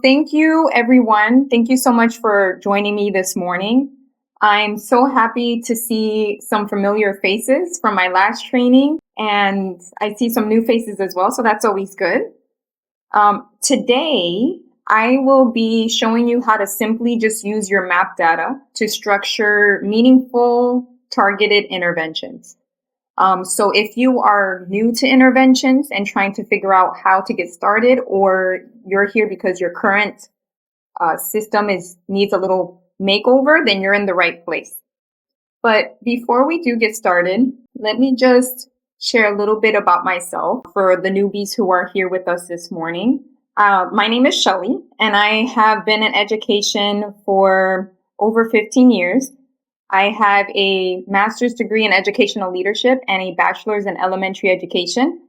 Thank you, everyone. Thank you so much for joining me this morning. I'm so happy to see some familiar faces from my last training, and I see some new faces as well, so that's always good. Today, I will be showing you how to simply just use your MAP data to structure meaningful, targeted interventions. So if you are new to interventions and trying to figure out how to get started, or you're here because your current system needs a little makeover, then you're in the right place. But before we do get started, let me just share a little bit about myself for the newbies who are here with us this morning. My name is Shelly, and I have been in education for over 15 years. I have a master's degree in educational leadership and a bachelor's in elementary education.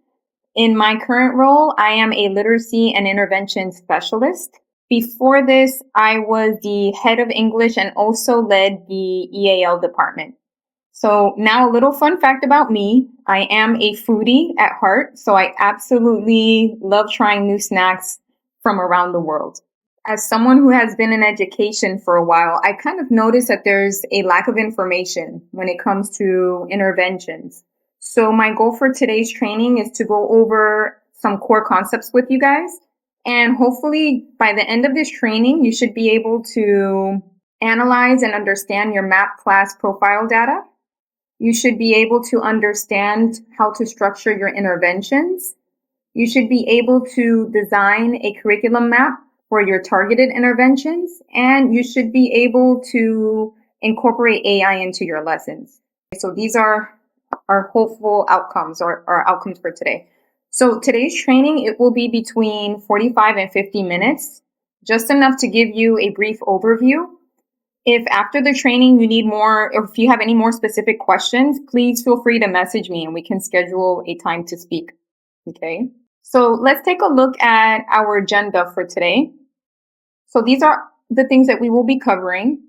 In my current role, I am a literacy and intervention specialist. Before this, I was the head of English and also led the EAL department. So now a little fun fact about me. I am a foodie at heart, so I absolutely love trying new snacks from around the world. As someone who has been in education for a while, I kind of noticed that there's a lack of information when it comes to interventions. So my goal for today's training is to go over some core concepts with you guys. And hopefully by the end of this training, you should be able to analyze and understand your MAP class profile data. You should be able to understand how to structure your interventions. You should be able to design a curriculum map for your targeted interventions, and you should be able to incorporate AI into your lessons. So these are our hopeful outcomes or our outcomes for today. So today's training, it will be between 45 and 50 minutes, just enough to give you a brief overview. If after the training you need more, or if you have any more specific questions, please feel free to message me and we can schedule a time to speak. Okay. So let's take a look at our agenda for today. So these are the things that we will be covering.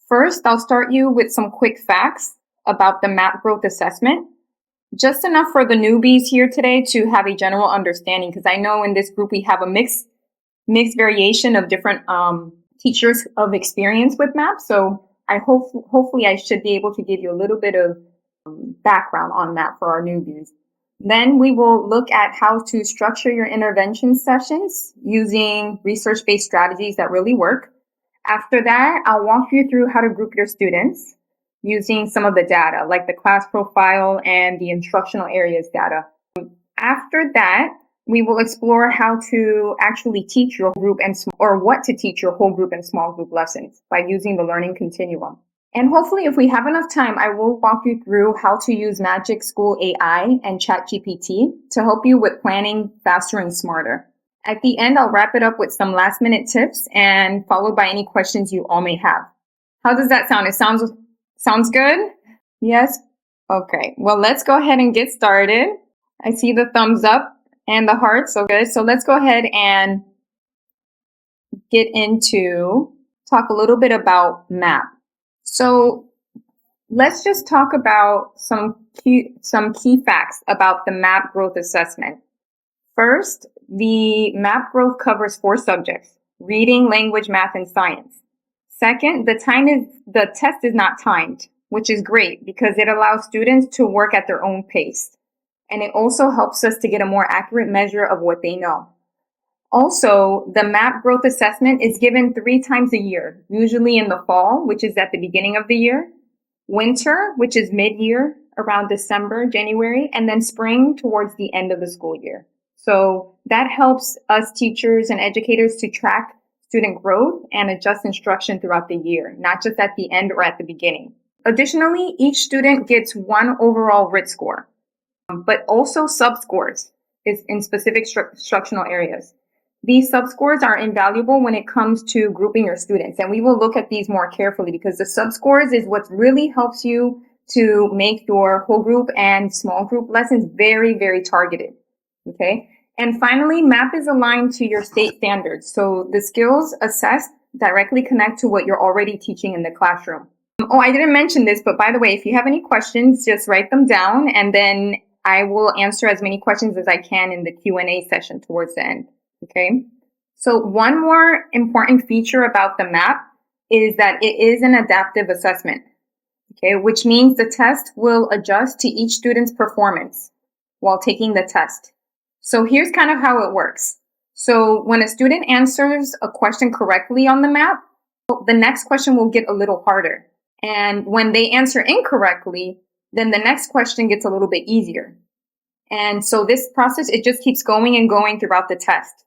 First, I'll start you with some quick facts about the MAP growth assessment. Just enough for the newbies here today to have a general understanding, because I know in this group we have a mixed variation of different teachers of experience with MAP. So hopefully I should be able to give you a little bit of background on that for our newbies. Then we will look at how to structure your intervention sessions using research-based strategies that really work. After that, I'll walk you through how to group your students using some of the data, like the class profile and the instructional areas data. After that, we will explore how to actually teach your group or what to teach your whole group and small group lessons by using the Learning Continuum. And hopefully, if we have enough time, I will walk you through how to use Magic School AI and ChatGPT to help you with planning faster and smarter. At the end, I'll wrap it up with some last minute tips and followed by any questions you all may have. How does that sound? It sounds good? Yes? Okay. Well, let's go ahead and get started. I see the thumbs up and the hearts. So good. So let's go ahead and get into talk a little bit about MAP. So let's just talk about some key facts about the MAP growth assessment. First, the MAP growth covers 4 subjects: reading, language, math, and science. Second, the test is not timed, which is great because it allows students to work at their own pace. And it also helps us to get a more accurate measure of what they know. Also, the MAP growth assessment is given 3 times a year, usually in the fall, which is at the beginning of the year, winter, which is mid-year, around December, January, and then spring towards the end of the school year. So that helps us teachers and educators to track student growth and adjust instruction throughout the year, not just at the end or at the beginning. Additionally, each student gets 1 overall RIT score, but also subscores in specific instructional areas. These subscores are invaluable when it comes to grouping your students, and we will look at these more carefully because the subscores is what really helps you to make your whole group and small group lessons very, very targeted. Okay. And finally, MAP is aligned to your state standards. So the skills assessed directly connect to what you're already teaching in the classroom. Oh, I didn't mention this, but by the way, if you have any questions, just write them down and then I will answer as many questions as I can in the Q&A session towards the end. Okay. So one more important feature about the MAP is that it is an adaptive assessment, okay, which means the test will adjust to each student's performance while taking the test. So here's kind of how it works. So when a student answers a question correctly on the MAP, the next question will get a little harder. And when they answer incorrectly, then the next question gets a little bit easier. And so this process, it just keeps going and going throughout the test.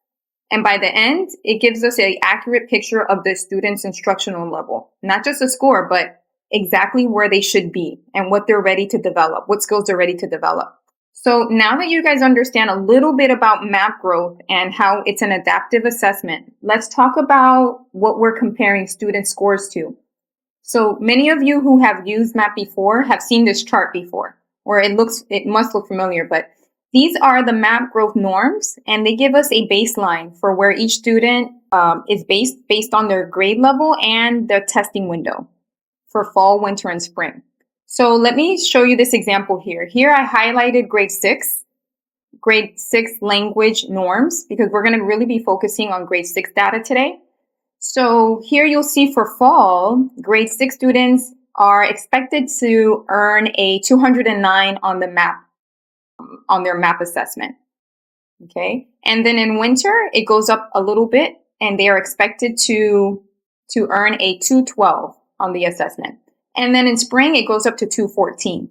And by the end, it gives us an accurate picture of the student's instructional level, not just a score, but exactly where they should be and what they're ready to develop, what skills they're ready to develop. So now that you guys understand a little bit about MAP growth and how it's an adaptive assessment, let's talk about what we're comparing student scores to. So many of you who have used MAP before have seen this chart before, or it must look familiar, but these are the MAP growth norms, and they give us a baseline for where each student is based on their grade level and the testing window for fall, winter, and spring. So let me show you this example here. Here I highlighted grade 6 language norms, because we're going to really be focusing on grade 6 data today. So here you'll see for fall, grade 6 students are expected to earn a 209 on the MAP, on their MAP assessment. Okay. And then in winter, it goes up a little bit and they are expected to earn a 212 on the assessment. And then in spring, it goes up to 214.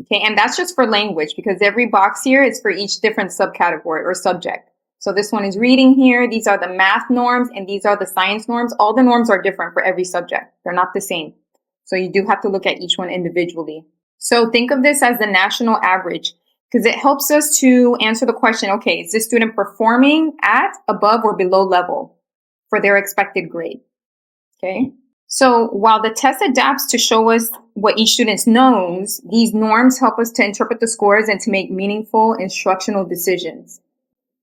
Okay. And that's just for language, because every box here is for each different subcategory or subject. So this one is reading here. These are the math norms and these are the science norms. All the norms are different for every subject. They're not the same. So you do have to look at each one individually. So think of this as the national average, because it helps us to answer the question, okay, is this student performing at, above, or below level for their expected grade? Okay. So while the test adapts to show us what each student knows, these norms help us to interpret the scores and to make meaningful instructional decisions.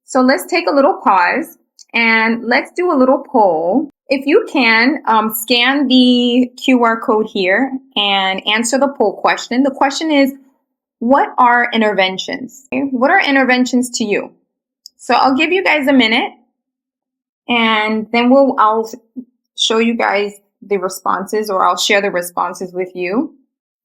So let's take a little pause and let's do a little poll. If you can, scan the QR code here and answer the poll question. The question is, what are interventions? Okay? What are interventions to you? So I'll give you guys a minute and then I'll show you guys the responses, or I'll share the responses with you.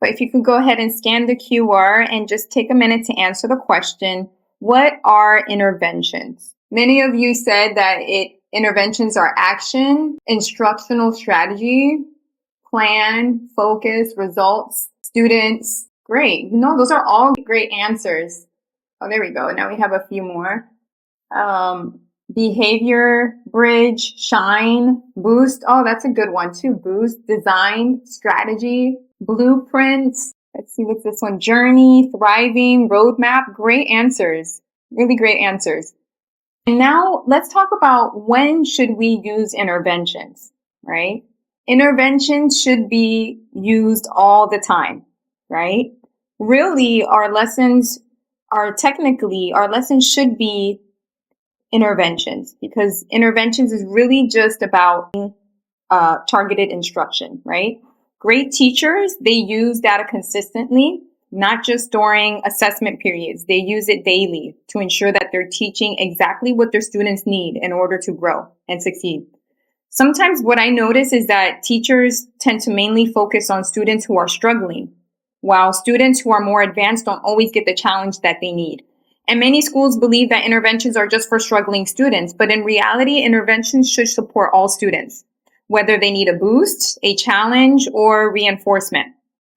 But if you could go ahead and scan the QR and just take a minute to answer the question, what are interventions? Many of you said that interventions are action, instructional strategy, plan, focus, results, students. Great. No, those are all great answers. Oh, there we go. Now we have a few more. Behavior, bridge, shine, boost. Oh, that's a good one too. Boost, design, strategy, blueprints. Let's see, what's this one? Journey, thriving, roadmap. Great answers. Really great answers. And now let's talk about when should we use interventions, right? Interventions should be used all the time, right? Really, our lessons should be interventions, because interventions is really just about targeted instruction, right? Great teachers, they use data consistently, not just during assessment periods. They use it daily to ensure that they're teaching exactly what their students need in order to grow and succeed. Sometimes what I notice is that teachers tend to mainly focus on students who are struggling, while students who are more advanced don't always get the challenge that they need. And many schools believe that interventions are just for struggling students, but in reality, interventions should support all students, whether they need a boost, a challenge, or reinforcement.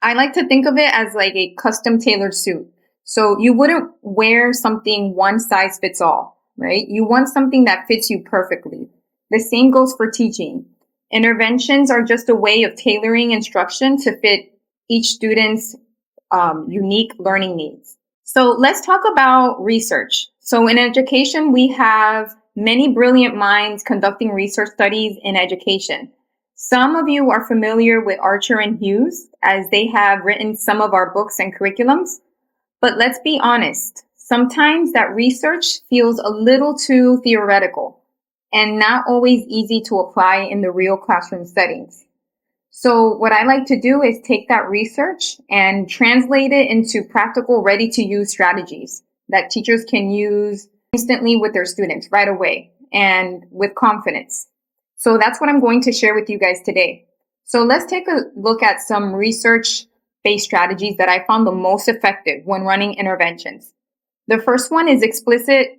I like to think of it as like a custom tailored suit. So you wouldn't wear something one size fits all, right? You want something that fits you perfectly. The same goes for teaching. Interventions are just a way of tailoring instruction to fit each student's unique learning needs. So let's talk about research. So in education, we have many brilliant minds conducting research studies in education. Some of you are familiar with Archer and Hughes, as they have written some of our books and curriculums. But let's be honest, sometimes that research feels a little too theoretical and not always easy to apply in the real classroom settings. So what I like to do is take that research and translate it into practical, ready-to-use strategies that teachers can use instantly with their students right away. and with confidence. So that's what I'm going to share with you guys today. So let's take a look at some research-based strategies that I found the most effective when running interventions. The first one is explicitly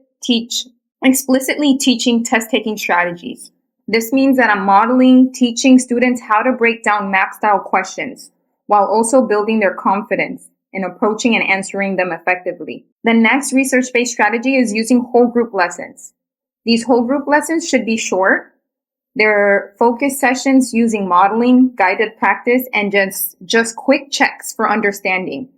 teaching test-taking strategies. This means that I'm teaching students how to break down MAP-style questions while also building their confidence in approaching and answering them effectively. The next research-based strategy is using whole group lessons. These whole group lessons should be short. They're focused sessions using modeling, guided practice, and just quick checks for understanding.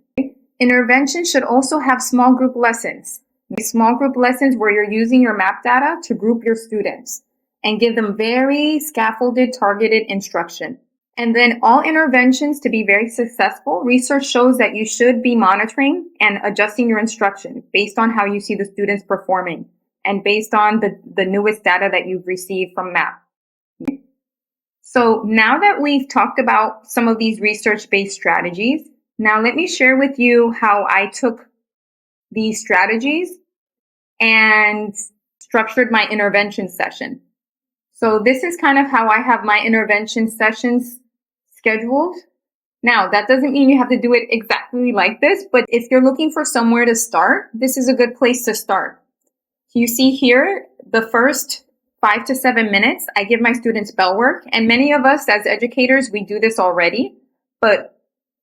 Interventions should also have small group lessons. Small group lessons where you're using your MAP data to group your students and give them very scaffolded, targeted instruction. And then all interventions, to be very successful, research shows that you should be monitoring and adjusting your instruction based on how you see the students performing and based on the newest data that you've received from MAP. So now that we've talked about some of these research-based strategies, now let me share with you how I took these strategies and structured my intervention session. So this is kind of how I have my intervention sessions scheduled. Now, that doesn't mean you have to do it exactly like this, but if you're looking for somewhere to start, this is a good place to start. You see here, the first 5 to 7 minutes, I give my students bell work, and many of us as educators, we do this already, but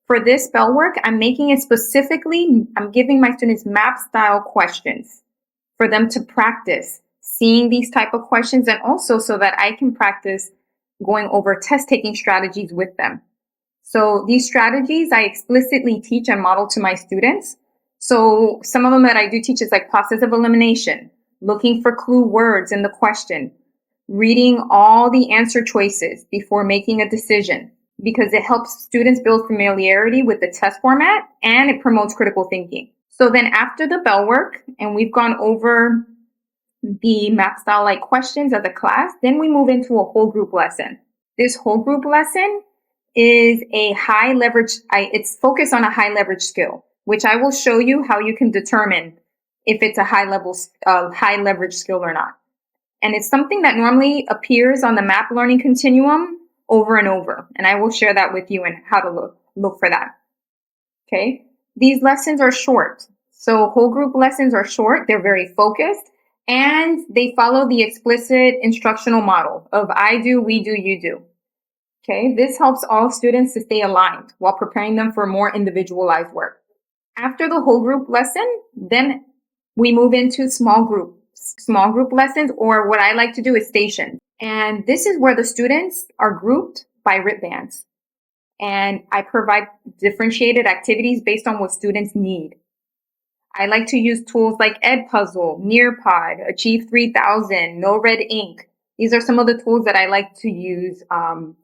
for this bell work, I'm making it specifically, I'm giving my students MAP style questions for them to practice seeing these type of questions, and also so that I can practice going over test taking strategies with them. So these strategies I explicitly teach and model to my students. So some of them that I do teach is like process of elimination, looking for clue words in the question, reading all the answer choices before making a decision, because it helps students build familiarity with the test format and it promotes critical thinking. So then after the bell work, and we've gone over the MAP style like questions as a class, then we move into a whole group lesson. This whole group lesson is a high leverage, it's focused on a high leverage skill, which I will show you how you can determine if it's a high leverage skill or not. And it's something that normally appears on the MAP Learning Continuum over and over. And I will share that with you and how to look for that. Okay. These lessons are short. So whole group lessons are short. They're very focused and they follow the explicit instructional model of I do, we do, you do. Okay. This helps all students to stay aligned while preparing them for more individualized work. After the whole group lesson, then we move into small group lessons, or what I like to do is stations. And this is where the students are grouped by wristbands. And I provide differentiated activities based on what students need. I like to use tools like Edpuzzle, Nearpod, Achieve 3000, No Red Ink. These are some of the tools that I like to use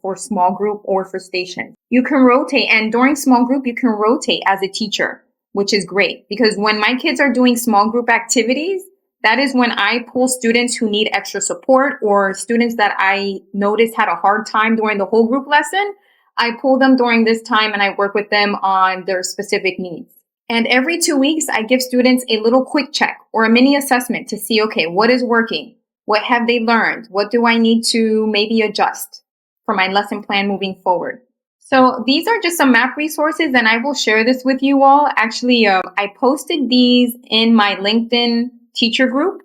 for small group or for stations. You can rotate, and during small group, you can rotate as a teacher, which is great because when my kids are doing small group activities, that is when I pull students who need extra support or students that I noticed had a hard time during the whole group lesson. I pull them during this time and I work with them on their specific needs. And every 2 weeks, I give students a little quick check or a mini assessment to see, okay, what is working? What have they learned? What do I need to maybe adjust for my lesson plan moving forward? So these are just some MAP resources and I will share this with you all. Actually, I posted these in my LinkedIn teacher group,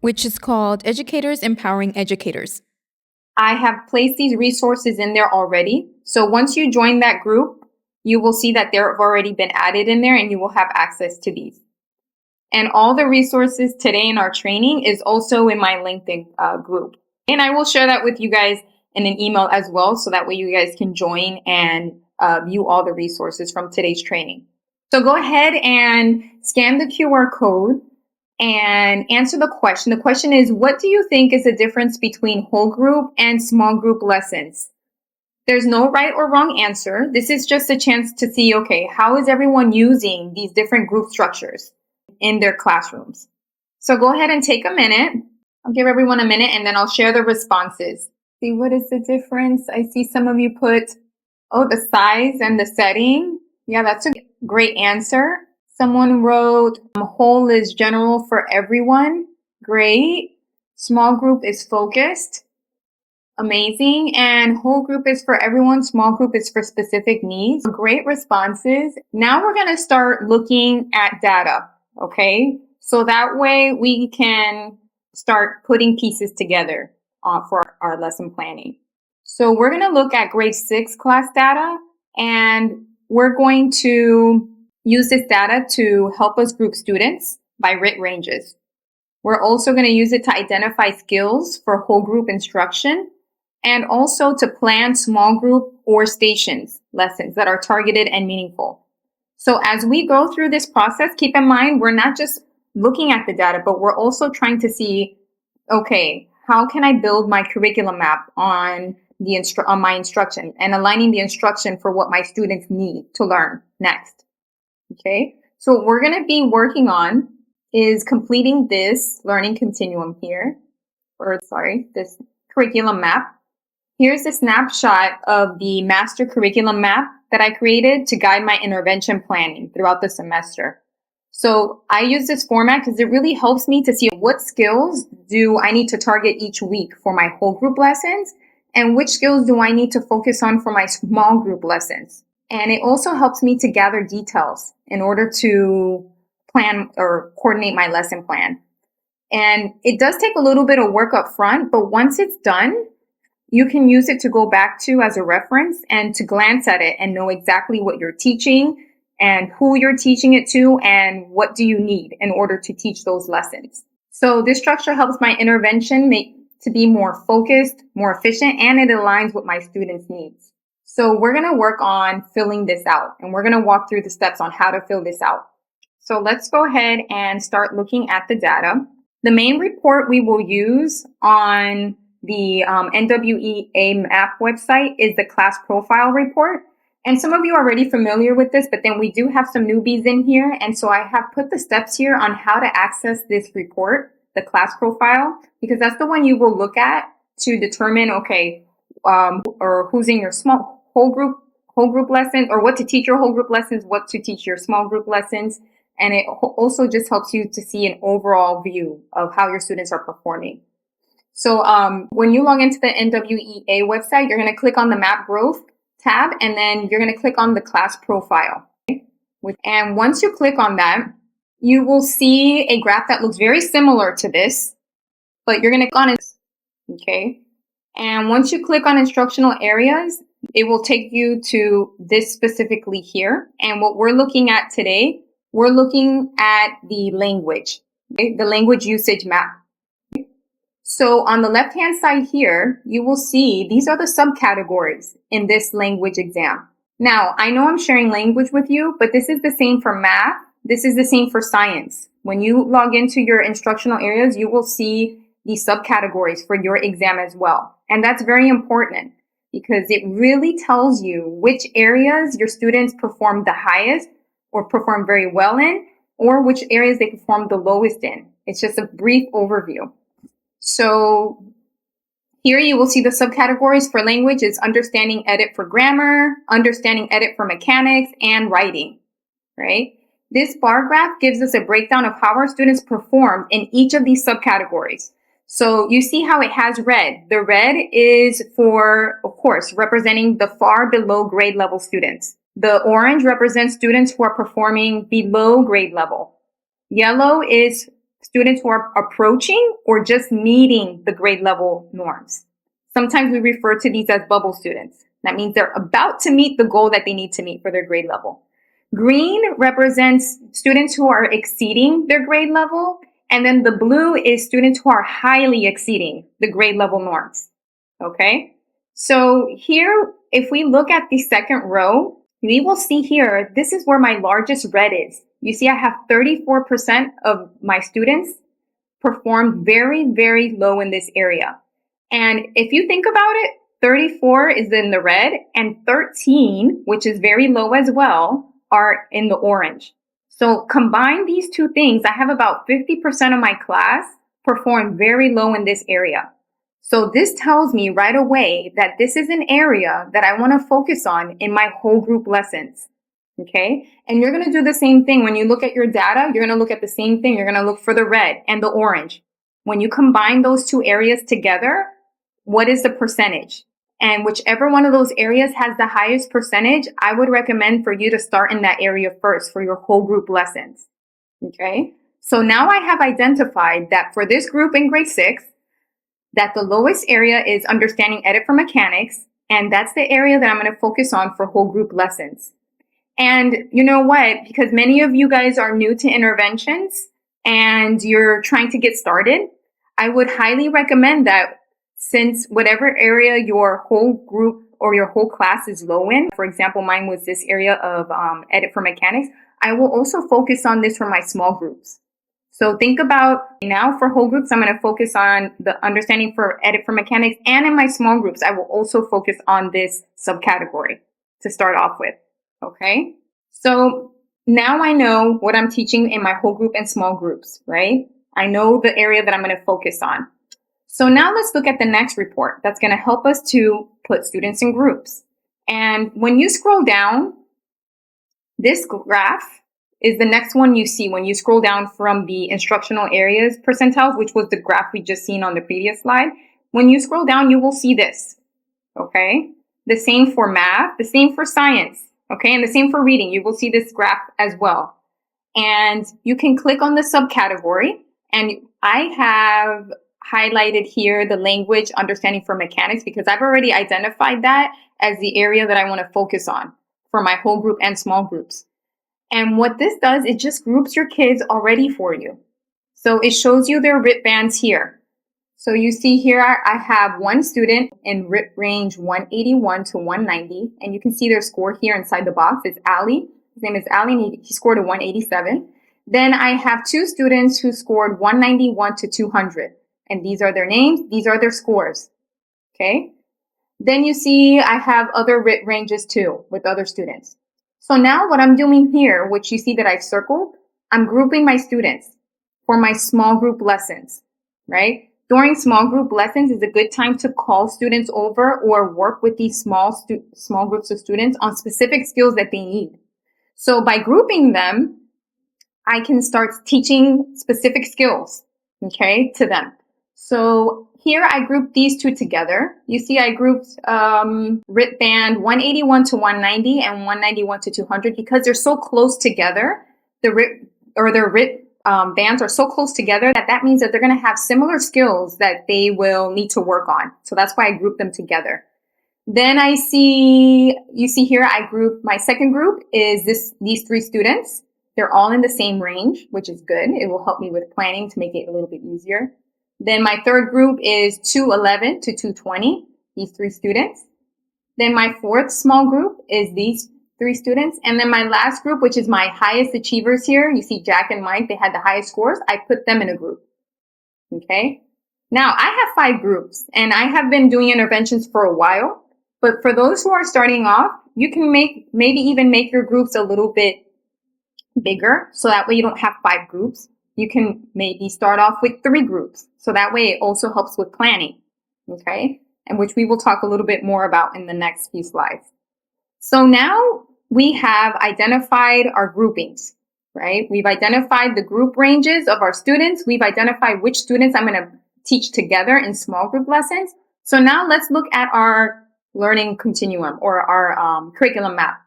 which is called Educators Empowering Educators. I have placed these resources in there already. So once you join that group, you will see that they've already been added in there and you will have access to these. And all the resources today in our training is also in my LinkedIn group. And I will share that with you guys in an email as well, so that way you guys can join and view all the resources from today's training. So go ahead and scan the QR code and answer the question. The question is, what do you think is the difference between whole group and small group lessons? There's no right or wrong answer. This is just a chance to see, okay, how is everyone using these different group structures in their classrooms? So go ahead and take a minute. I'll give everyone a minute and then I'll share the responses. See, what is the difference? I see some of you put, the size and the setting. Yeah, that's a great answer. Someone wrote, whole is general for everyone. Great. Small group is focused. Amazing. And whole group is for everyone. Small group is for specific needs. Great responses. Now we're going to start looking at data. Okay. So that way we can start putting pieces together for our lesson planning. So we're going to look at grade 6 class data, and we're going to use this data to help us group students by RIT ranges. We're also going to use it to identify skills for whole group instruction, and also to plan small group or stations lessons that are targeted and meaningful. So as we go through this process, keep in mind, we're not just looking at the data, but we're also trying to see, okay, how can I build my curriculum map on my instruction and aligning the instruction for what my students need to learn next. Okay. So what we're going to be working on is completing this learning continuum here, this curriculum map. Here's a snapshot of the master curriculum map that I created to guide my intervention planning throughout the semester. So I use this format because it really helps me to see what skills do I need to target each week for my whole group lessons, and which skills do I need to focus on for my small group lessons. And it also helps me to gather details in order to plan or coordinate my lesson plan. And it does take a little bit of work up front, but once it's done, you can use it to go back to as a reference and to glance at it and know exactly what you're teaching and who you're teaching it to and what do you need in order to teach those lessons. So this structure helps my intervention to be more focused, more efficient, and it aligns with my students' needs. So we're going to work on filling this out, and we're going to walk through the steps on how to fill this out. So let's go ahead and start looking at the data. The main report we will use on the NWEA MAP website is the class profile report. And some of you are already familiar with this, but then we do have some newbies in here. And so I have put the steps here on how to access this report, the class profile, because that's the one you will look at to determine, okay, or who's in your small whole group lessons, or what to teach your whole group lessons, what to teach your small group lessons. And it also just helps you to see an overall view of how your students are performing. So when you log into the NWEA website, you're going to click on the MAP Growth tab, and then you're going to click on the class profile. Okay? And once you click on that, you will see a graph that looks very similar to this, but you're going to click on it. Okay. And once you click on instructional areas, it will take you to this specifically here. And what we're looking at today, we're looking at the language, okay? The language usage map. So on the left-hand side here, you will see these are the subcategories in this language exam. Now, I know I'm sharing language with you, but this is the same for math. This is the same for science. When you log into your instructional areas, you will see these subcategories for your exam as well. And that's very important because it really tells you which areas your students perform the highest or perform very well in, or which areas they perform the lowest in. It's just a brief overview. So here you will see the subcategories for language is understanding edit for grammar, understanding edit for mechanics, and writing, right? This bar graph gives us a breakdown of how our students performed in each of these subcategories. So you see how it has red. The red is for, of course, representing the far below grade level students. The orange represents students who are performing below grade level. Yellow is students who are approaching or just meeting the grade level norms. Sometimes we refer to these as bubble students. That means they're about to meet the goal that they need to meet for their grade level. Green represents students who are exceeding their grade level. And then the blue is students who are highly exceeding the grade level norms. Okay. So here, if we look at the second row, we will see here, this is where my largest red is. You see, I have 34% of my students perform very, very low in this area. And if you think about it, 34 is in the red and 13, which is very low as well, are in the orange. So combine these two things, I have about 50% of my class perform very low in this area. So this tells me right away that this is an area that I want to focus on in my whole group lessons. Okay. And you're going to do the same thing. When you look at your data, you're going to look at the same thing. You're going to look for the red and the orange. When you combine those two areas together, what is the percentage? And whichever one of those areas has the highest percentage, I would recommend for you to start in that area first for your whole group lessons. Okay. So now I have identified that for this group in grade 6, that the lowest area is understanding edit for mechanics. And that's the area that I'm going to focus on for whole group lessons. And you know what? Because many of you guys are new to interventions and you're trying to get started, I would highly recommend that since whatever area your whole group or your whole class is low in, for example, mine was this area of edit for mechanics, I will also focus on this for my small groups. So think about now for whole groups, I'm going to focus on the understanding for edit for mechanics, and in my small groups, I will also focus on this subcategory to start off with. Okay. So now I know what I'm teaching in my whole group and small groups, right? I know the area that I'm going to focus on. So now let's look at the next report that's going to help us to put students in groups. And when you scroll down, this graph is the next one you see when you scroll down from the instructional areas percentiles, which was the graph we just seen on the previous slide. When you scroll down, you will see this. Okay. The same for math, the same for science. Okay. And the same for reading. You will see this graph as well. And you can click on the subcategory, and I have highlighted here the language understanding for mechanics because I've already identified that as the area that I want to focus on for my whole group and small groups. And what this does, it just groups your kids already for you. So it shows you their RIT bands here. So you see here, I have one student in RIT range 181 to 190, and you can see their score here inside the box. It's Ali. His name is Ali, and he scored a 187. Then I have two students who scored 191 to 200, and these are their names. These are their scores. Okay. Then you see I have other RIT ranges too with other students. So now what I'm doing here, which you see that I've circled, I'm grouping my students for my small group lessons, right? During small group lessons is a good time to call students over or work with these small groups of students on specific skills that they need. So by grouping them, I can start teaching specific skills, okay, to them. So here I grouped these two together. You see I grouped RIT band 181 to 190 and 191 to 200 because they're so close together. The RIT bands are so close together that means that they're going to have similar skills that they will need to work on. So that's why I grouped them together. Then you see here I group my second group is these three students. They're all in the same range, which is good. It will help me with planning to make it a little bit easier. Then my third group is 211 to 220, these three students. Then my fourth small group is these three students. And then my last group, which is my highest achievers here, you see Jack and Mike, they had the highest scores. I put them in a group. Okay. Now I have 5 groups and I have been doing interventions for a while, but for those who are starting off, you can maybe even make your groups a little bit bigger. So that way you don't have 5 groups. You can maybe start off with 3 groups. So that way it also helps with planning. Okay. And which we will talk a little bit more about in the next few slides. So now we have identified our groupings, right? We've identified the group ranges of our students. We've identified which students I'm going to teach together in small group lessons. So now let's look at our learning continuum or our curriculum map.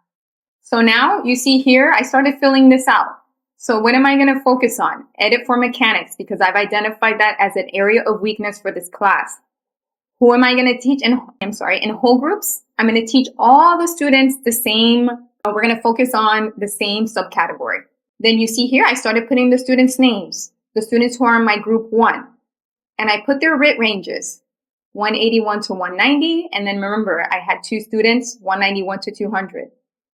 So now you see here, I started filling this out. So what am I going to focus on? Edit for mechanics, because I've identified that as an area of weakness for this class. Who am I going to teach in whole groups? I'm going to teach all the students the same. We're going to focus on the same subcategory. Then you see here, I started putting the students' names, the students who are in my group 1. And I put their RIT ranges, 181 to 190. And then remember, I had 2 students, 191 to 200,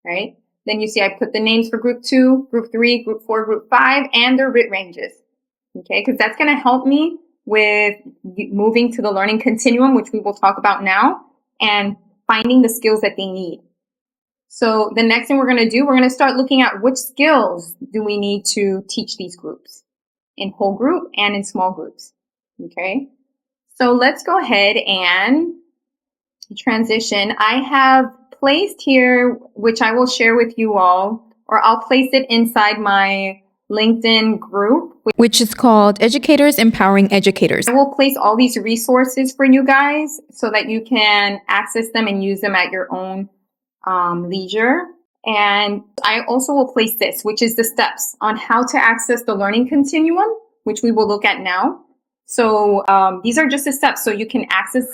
right? Then you see I put the names for group 2, group 3, group 4, group 5, and their RIT ranges. Okay, because that's going to help me with moving to the learning continuum, which we will talk about now, and finding the skills that they need. So the next thing we're going to do, we're going to start looking at which skills do we need to teach these groups in whole group and in small groups. Okay, so let's go ahead and transition. I have placed here, which I will share with you all, or I'll place it inside my LinkedIn group, which is called Educators Empowering Educators. I will place all these resources for you guys so that you can access them and use them at your own leisure. And I also will place this, which is the steps on how to access the Learning Continuum, which we will look at now. So these are just the steps so you can access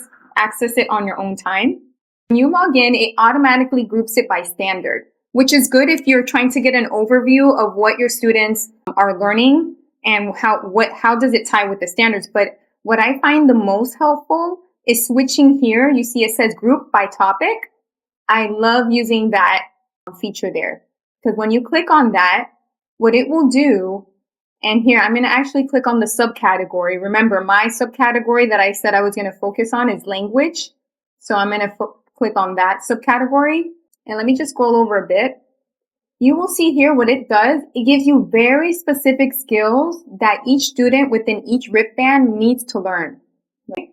it on your own time. When you log in, it automatically groups it by standard, which is good if you're trying to get an overview of what your students are learning and how does it tie with the standards. But what I find the most helpful is switching here. You see it says group by topic. I love using that feature there because when you click on that, what it will do, and here I'm going to actually click on the subcategory. Remember, my subcategory that I said I was going to focus on is language. So I'm going to click on that subcategory. And let me just scroll over a bit. You will see here what it does. It gives you very specific skills that each student within each RIT band needs to learn. Right?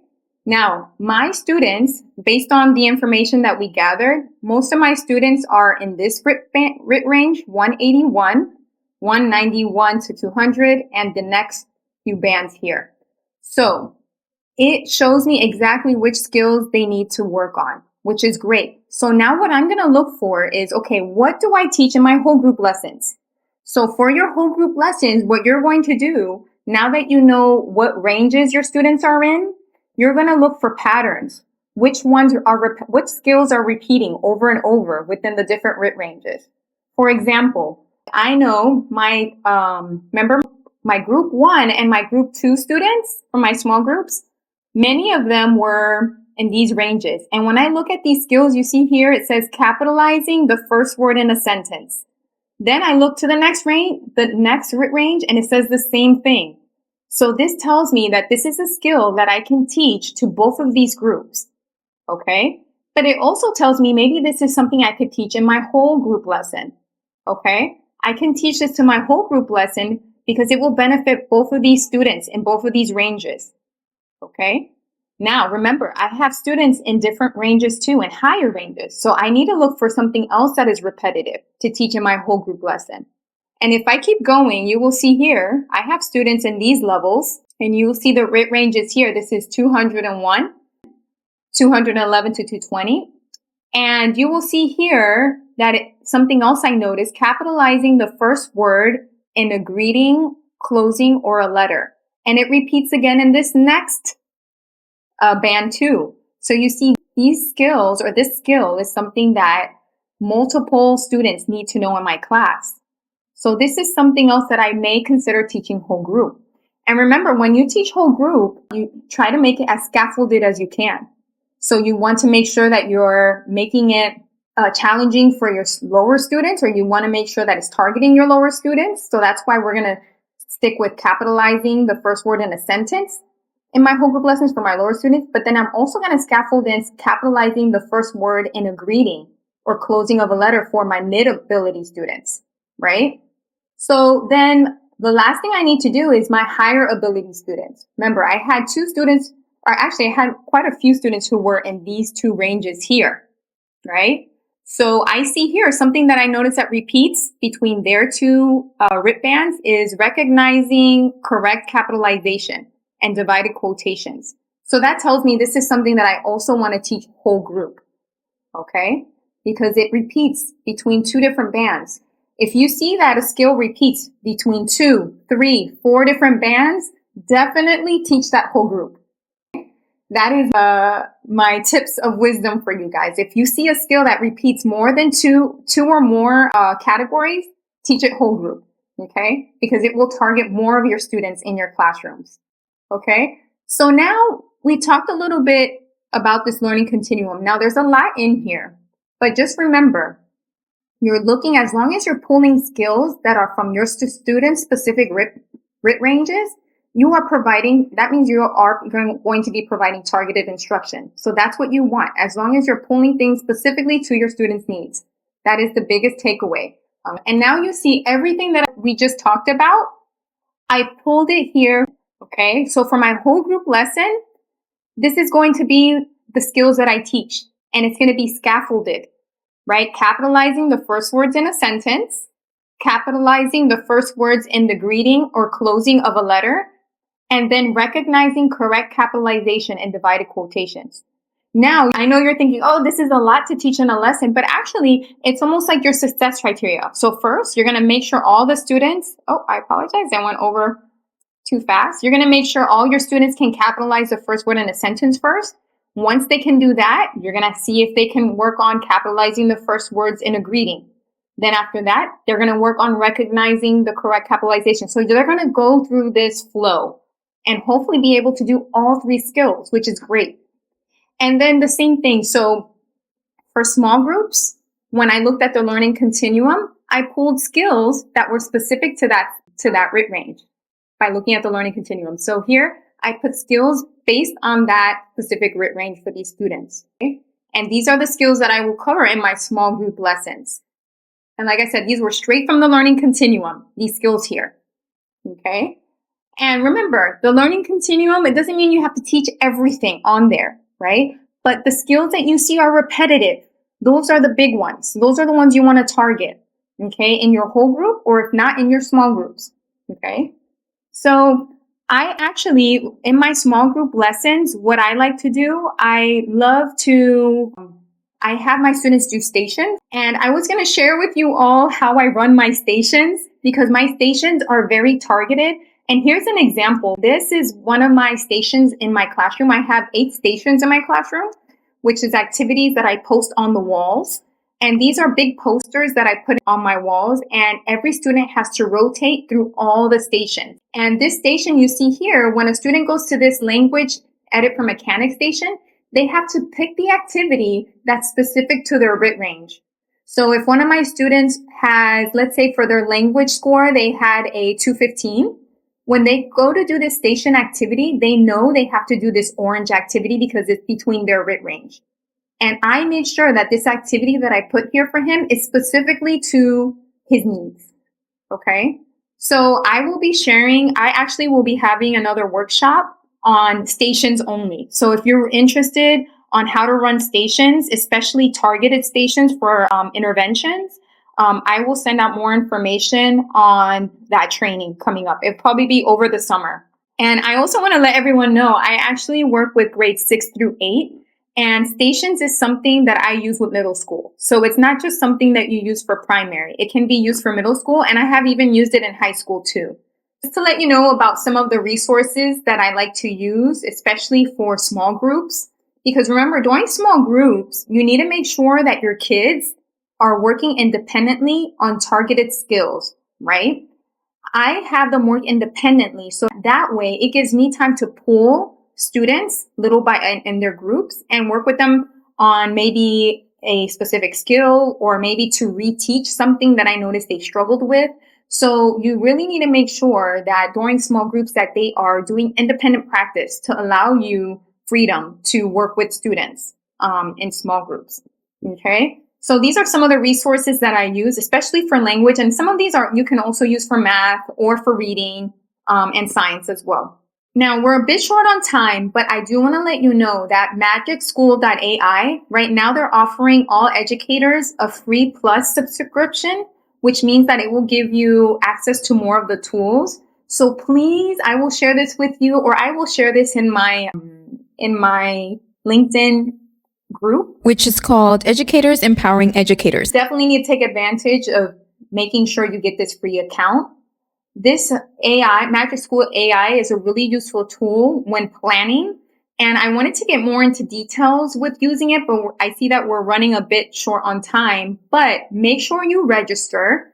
Now, my students, based on the information that we gathered, most of my students are in this RIT range, 181, 191 to 200, and the next few bands here. So it shows me exactly which skills they need to work on, which is great. So now what I'm going to look for is, okay, what do I teach in my whole group lessons? So for your whole group lessons, what you're going to do, now that you know what ranges your students are in, you're going to look for patterns. Which skills are repeating over and over within the different RIT ranges? For example, I know remember my group 1 and my group 2 students from my small groups, many of them were in these ranges. And when I look at these skills, you see here, it says capitalizing the first word in a sentence. Then I look to the next RIT range, and it says the same thing. So this tells me that this is a skill that I can teach to both of these groups. Okay. But it also tells me maybe this is something I could teach in my whole group lesson. Okay. I can teach this to my whole group lesson because it will benefit both of these students in both of these ranges. Okay. Now, remember, I have students in different ranges too, and higher ranges. So I need to look for something else that is repetitive to teach in my whole group lesson. And if I keep going, you will see here, I have students in these levels, and you will see the RIT ranges here. This is 201, 211 to 220. And you will see here that something else I noticed, capitalizing the first word in a greeting, closing, or a letter. And it repeats again in this next band too. So you see these skills, or this skill is something that multiple students need to know in my class. So this is something else that I may consider teaching whole group. And remember, when you teach whole group, you try to make it as scaffolded as you can. So you want to make sure that you're making it challenging for your lower students, or you want to make sure that it's targeting your lower students. So that's why we're going to stick with capitalizing the first word in a sentence in my whole group lessons for my lower students. But then I'm also going to scaffold in capitalizing the first word in a greeting or closing of a letter for my mid-ability students, right? So then the last thing I need to do is my higher ability students. Remember, I had I had quite a few students who were in these two ranges here, right? So I see here something that I notice that repeats between their two RIT bands is recognizing correct capitalization and divided quotations. So that tells me this is something that I also want to teach whole group, okay? Because it repeats between two different bands. If you see that a skill repeats between 2, 3, 4 different bands, definitely teach that whole group. That is my tips of wisdom for you guys. If you see a skill that repeats more than two or more categories, teach it whole group, okay? Because it will target more of your students in your classrooms, okay? So now we talked a little bit about this learning continuum. Now there's a lot in here, but just remember, you're looking, as long as you're pulling skills that are from your student specific RIT ranges, you are providing, that means you are going to be providing targeted instruction. So that's what you want, as long as you're pulling things specifically to your students' needs. That is the biggest takeaway. And now you see everything that we just talked about. I pulled it here, okay? So for my whole group lesson, this is going to be the skills that I teach, and it's going to be scaffolded, right? Capitalizing the first words in a sentence, capitalizing the first words in the greeting or closing of a letter, and then recognizing correct capitalization in divided quotations. Now, I know you're thinking, oh, this is a lot to teach in a lesson, but actually, it's almost like your success criteria. So first, you're going to make sure all the students, I apologize, I went over too fast. You're going to make sure all your students can capitalize the first word in a sentence first. Once they can do that, you're going to see if they can work on capitalizing the first words in a greeting. Then after that, they're going to work on recognizing the correct capitalization. So they're going to go through this flow and hopefully be able to do all three skills, which is great. And then the same thing. So for small groups, when I looked at the learning continuum, I pulled skills that were specific to that RIT range by looking at the learning continuum. So here I put skills based on that specific RIT range for these students. Okay? And these are the skills that I will cover in my small group lessons. And like I said, these were straight from the learning continuum, these skills here. Okay? And remember, the learning continuum, it doesn't mean you have to teach everything on there, right? But the skills that you see are repetitive. Those are the big ones. Those are the ones you want to target, okay, in your whole group, or if not, in your small groups, okay? So I actually, in my small group lessons, what I like to do, I have my students do stations, and I was going to share with you all how I run my stations because my stations are very targeted. And here's an example. This is one of my stations in my classroom. I have 8 stations in my classroom, which is activities that I post on the walls. And these are big posters that I put on my walls, and every student has to rotate through all the stations. And this station you see here, when a student goes to this language edit for mechanics station, they have to pick the activity that's specific to their RIT range. So if one of my students has, let's say for their language score, they had a 215, when they go to do this station activity, they know they have to do this orange activity because it's between their RIT range. And I made sure that this activity that I put here for him is specifically to his needs. Okay. So I actually will be having another workshop on stations only. So if you're interested on how to run stations, especially targeted stations for interventions, I will send out more information on that training coming up. It'll probably be over the summer. And I also want to let everyone know, I actually work with grades 6 through 8. And stations is something that I use with middle school. So it's not just something that you use for primary. It can be used for middle school, and I have even used it in high school too. Just to let you know about some of the resources that I like to use, especially for small groups. Because remember, during small groups, you need to make sure that your kids are working independently on targeted skills, right? I have them work independently. So that way it gives me time to pull students little by in their groups and work with them on maybe a specific skill or maybe to reteach something that I noticed they struggled with. So you really need to make sure that during small groups that they are doing independent practice to allow you freedom to work with students in small groups. Okay. So these are some of the resources that I use, especially for language. And some of these you can also use for math or for reading and science as well. Now, we're a bit short on time, but I do want to let you know that magicschool.ai, right now they're offering all educators a free plus subscription, which means that it will give you access to more of the tools. So please, I will share this with you, or I will share this in my LinkedIn group, which is called Educators Empowering Educators. Definitely need to take advantage of making sure you get this free account. This AI, Magic School AI, is a really useful tool when planning. And I wanted to get more into details with using it, but I see that we're running a bit short on time. But make sure you register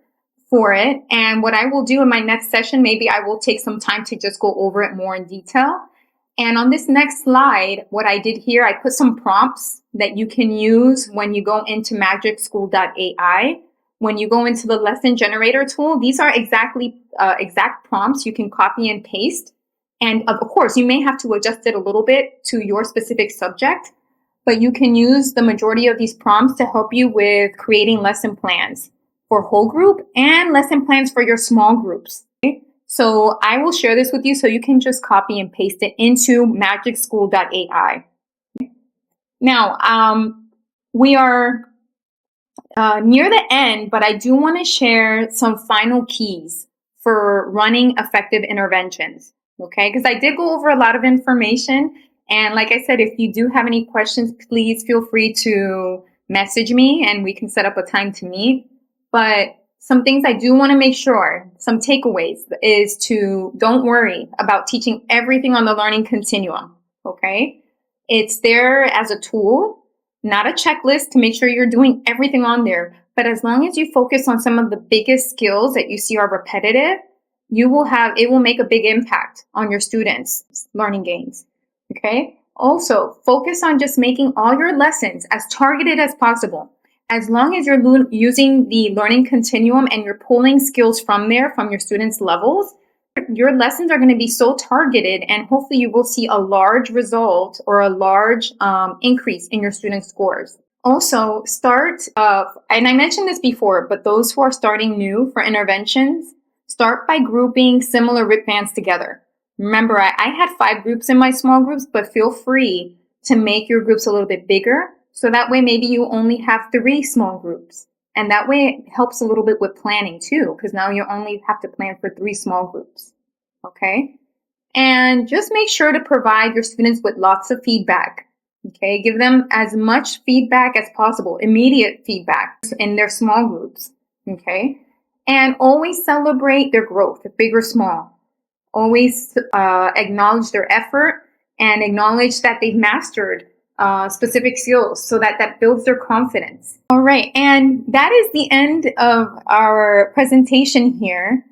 for it. And what I will do in my next session, maybe I will take some time to just go over it more in detail. And on this next slide, what I did here, I put some prompts that you can use when you go into magicschool.ai. When you go into the lesson generator tool, these are exact prompts you can copy and paste. And of course, you may have to adjust it a little bit to your specific subject, but you can use the majority of these prompts to help you with creating lesson plans for whole group and lesson plans for your small groups. Okay? So I will share this with you so you can just copy and paste it into magicschool.ai. Now, we are near the end, but I do want to share some final keys for running effective interventions. Okay, because I did go over a lot of information. And like I said, if you do have any questions, please feel free to message me and we can set up a time to meet. But some things I do want to make sure, some takeaways, is to don't worry about teaching everything on the learning continuum. Okay, it's there as a tool, not a checklist to make sure you're doing everything on there. But as long as you focus on some of the biggest skills that you see are repetitive, it will make a big impact on your students' learning gains. Okay. Also, focus on just making all your lessons as targeted as possible. As long as you're using the learning continuum and you're pulling skills from there, from your students' levels, your lessons are going to be so targeted, and hopefully you will see a large result or a large increase in your student scores. Also, and I mentioned this before, but those who are starting new for interventions, start by grouping similar RIT bands together. Remember, I had 5 groups in my small groups, but feel free to make your groups a little bit bigger. So that way, maybe you only have 3 small groups. And that way it helps a little bit with planning too, because now you only have to plan for 3 small groups. Okay. And just make sure to provide your students with lots of feedback. Okay. Give them as much feedback as possible, immediate feedback in their small groups. Okay. And always celebrate their growth, big or small. Always acknowledge their effort and acknowledge that they've mastered specific skills, so that builds their confidence. All right. And that is the end of our presentation here.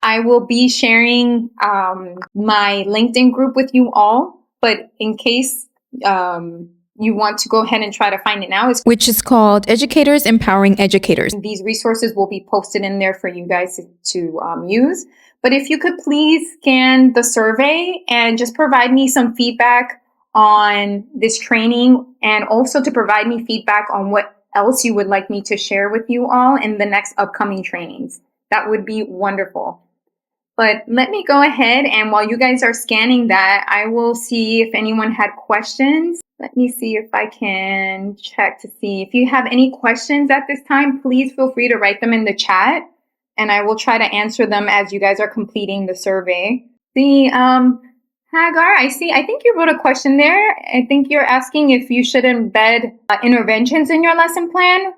I will be sharing my LinkedIn group with you all, but in case you want to go ahead and try to find it now, which is called Educators Empowering Educators. These resources will be posted in there for you guys to use. But if you could please scan the survey and just provide me some feedback on this training, and also to provide me feedback on what else you would like me to share with you all in the next upcoming trainings. That would be wonderful. But let me go ahead, and while you guys are scanning that, I will see if anyone had questions. Let me see if I can check to see. If you have any questions at this time, please feel free to write them in the chat, and I will try to answer them as you guys are completing the survey. Hagar, I think you wrote a question there. I think you're asking if you should embed interventions in your lesson plan.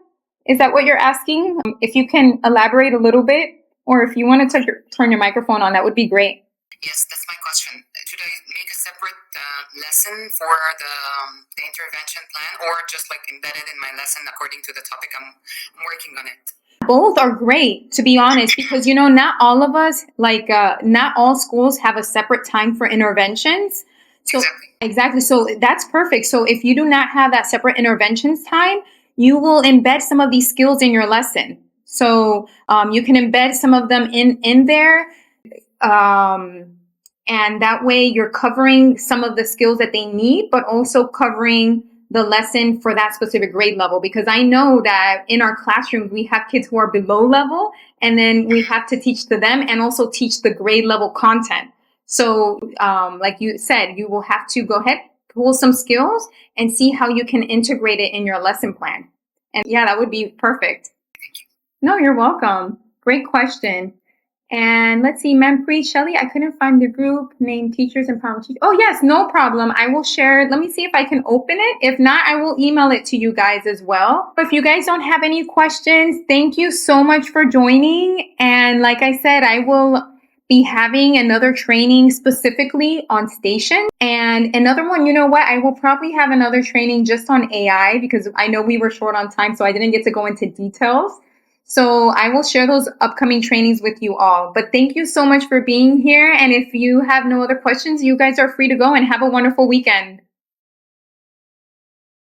Is that what you're asking? If you can elaborate a little bit, or if you want to turn your microphone on, that would be great. Yes, that's my question. Should I make a separate lesson for the intervention plan, or just like embedded in my lesson according to the topic I'm working on it? Both are great, to be honest, because, not all of us, not all schools have a separate time for interventions. So exactly. So that's perfect. So if you do not have that separate interventions time, you will embed some of these skills in your lesson. So you can embed some of them in there. And that way you're covering some of the skills that they need, but also covering the lesson for that specific grade level. Because I know that in our classrooms, we have kids who are below level, and then we have to teach to them and also teach the grade level content. So like you said, you will have to go ahead, pull some skills and see how you can integrate it in your lesson plan. And yeah, that would be perfect. No, you're welcome. Great question. And let's see, Manpreet, Shelley, I couldn't find the group named Teachers Empowering Teachers. Oh, yes, no problem. I will share it. Let me see if I can open it. If not, I will email it to you guys as well. If you guys don't have any questions, thank you so much for joining. And like I said, I will be having another training specifically on station. And another one, I will probably have another training just on AI, because I know we were short on time, so I didn't get to go into details. So I will share those upcoming trainings with you all. But thank you so much for being here. And if you have no other questions, you guys are free to go and have a wonderful weekend.